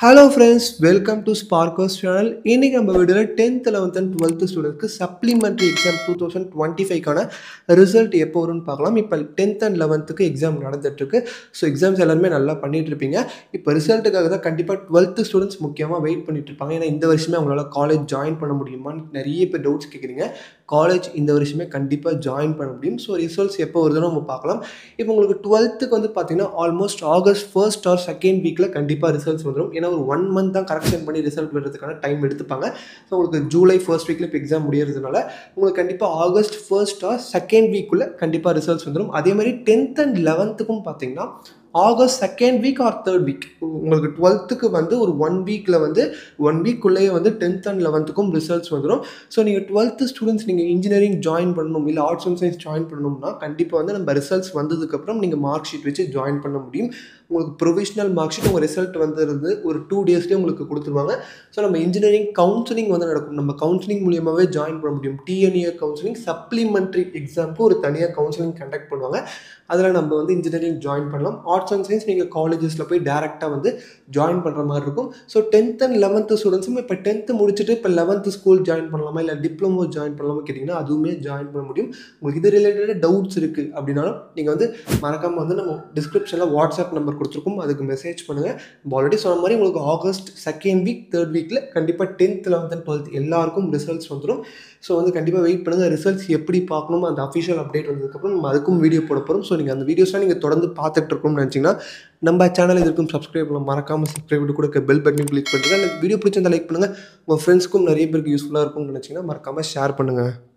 Hello friends, welcome to Sparkers channel. இன்னைக்கு நம்ம வீடியோல 10th 11th and 12th ஸ்டூடண்ட்ஸ்க்கு சப்ளிமெண்டரி எக்ஸாம் 2025க்கான ரிசல்ட் எப்போ வரும்னு பார்க்கலாம். இப்போ 10th and 11th எக்ஸாம் நடந்துட்டு இருக்கு. ஸோ எக்ஸாம்ஸ் எல்லாருமே நல்லா பண்ணிட்டு இருப்பீங்க. இப்போ ரிசல்ட்டுக்காக தான் கண்டிப்பாக 12th ஸ்டூடெண்ட்ஸ் முக்கியமாக வெயிட் பண்ணிட்டு இருப்பாங்க. ஏன்னா இந்த வருஷமே அவங்களால காலேஜ் ஜாயின் பண்ண முடியுமான்னு நிறைய பேர் டவுட்ஸ் கேட்குறீங்க. காலேஜ் இந்த வருஷமே கண்டிப்பாக ஜாயின் பண்ண முடியும். ஸோ ரிசல்ட்ஸ் எப்போ வருதுன்னு நம்ம பார்க்கலாம். இப்போ உங்களுக்கு 12th வந்து பார்த்தீங்கன்னா almost August 1st or 2nd வீக்கில் கண்டிப்பாக ரிசல்ட்ஸ் வந்துடும். ஏன்னா ஒரு 1 மந்த் தான் கரெக்ஷன் பண்ணி ரிசல்ட் வர்றதுக்கான டைம் எடுத்துப்பாங்க. ஸோ உங்களுக்கு ஜூலை 1st வீக்கில் இப்போ எக்ஸாம் முடியறதுனால உங்களுக்கு கண்டிப்பாக ஆகஸ்ட் 1st or 2nd வீக்குள்ளே கண்டிப்பாக ரிசல்ட்ஸ் வந்துடும். அதே மாதிரி 10th and 11th பார்த்தீங்கன்னா August 2nd week or 3rd week உங்களுக்கு 12th வந்து ஒரு 1 வீக்கில் வந்து 1 வீக்குள்ளேயே வந்து 10th and 11th ரிசல்ட்ஸ் வந்துடும். ஸோ நீங்கள் 12th ஸ்டூடெண்ட்ஸ் நீங்கள் இன்ஜினியரிங் ஜாயின் பண்ணணும் இல்லை ஆர்ட்ஸ் அண்ட் சயின்ஸ் ஜாயின் பண்ணணும்னா கண்டிப்பாக வந்து நம்ம ரிசல்ட்ஸ் வந்ததுக்கப்புறம் நீங்கள் மார்க் ஷீட் வச்சு ஜாயின் பண்ண முடியும். உங்களுக்கு ப்ரொவிஷனல் மார்க் ஷீட் உங்கள் ரிசல்ட் வந்துருந்து ஒரு 2 டேஸ்லேயே உங்களுக்கு கொடுத்துருவாங்க. ஸோ நம்ம இன்ஜினியரிங் கவுன்சிலிங் வந்து நடக்கும். நம்ம கவுன்சிலிங் மூலியமாகவே ஜாயின் பண்ண முடியும். டிஎன்ஏ கவுன்சிலிங் சப்ளிமெண்ட்ரி எக்ஸாமுக்கு ஒரு தனியாக கவுன்சிலிங் கண்டக்ட் பண்ணுவாங்க. அதில் நம்ம வந்து இன்ஜினியரிங் ஜாயின் பண்ணலாம். ஆர்ட்ஸ் அண்ட் சயின்ஸ் நீங்கள் காலேஜஸில் போய் டேரெக்டாக வந்து ஜாயின் பண்ணுற மாதிரி இருக்கும். ஸோ 10th and 11th ஸ்டூடெண்ட்ஸும் இப்போ 10th முடிச்சுட்டு இப்போ 11th ஸ்கூல் ஜாயின் பண்ணலாமா இல்லை டிப்ளமோ ஜாயின் பண்ணலாமா கேட்டிங்கன்னா அதுவுமே ஜாயின் பண்ண முடியும். உங்களுக்கு இது ரிலேட்டடாக டவுட்ஸ் இருக்குது அப்படின்னாலும் நீங்கள் வந்து மறக்காமல் வந்து நம்ம டிஸ்கிரிப்ஷனில் வாட்ஸ்அப் நம்பர் கொடுத்துருக்கோம், அதுக்கு மெசேஜ் பண்ணுங்கள். நம்ம ஆல்ரெடி சொன்ன மாதிரி உங்களுக்கு ஆகஸ்ட் 2nd வீக் 3rd வீக்கில் கண்டிப்பாக 10th 11th and 12th எல்லாருக்கும் ரிசல்ட்ஸ் வந்துடும். ஸோ வந்து கண்டிப்பாக வெயிட் பண்ணுங்கள். ரிசல்ட்ஸ் எப்படி பார்க்கணுமோ அந்த அஃபிஷியல் அப்டேட் வந்ததுக்கப்புறம் நம்ம அதுக்கும் வீடியோ போட போகிறோம். ஸோ நீங்கள் அந்த வீடியோஸ்லாம் நீங்கள் தொடர்ந்து பார்த்துட்டு இருக்கணும்னு நினச்சிங்கன்னா நம்ம சேனல் இதுக்கும் சப்ஸ்கிரைப் பண்ணலாம். மறக்காமல் சப்ஸ்கிரைப் பண்ணி கூட பெல் பட்டனையும் கிளிக் பண்ணுங்கள். அந்த வீடியோ பிடிச்சிருந்தா லைக் பண்ணுங்கள். உங்கள் ஃப்ரெண்ட்ஸ்க்கும் நிறைய பேருக்கு யூஸ்ஃபுல்லாக இருக்கும்னு நினச்சிங்கன்னா மறக்காமல் ஷேர் பண்ணுங்கள்.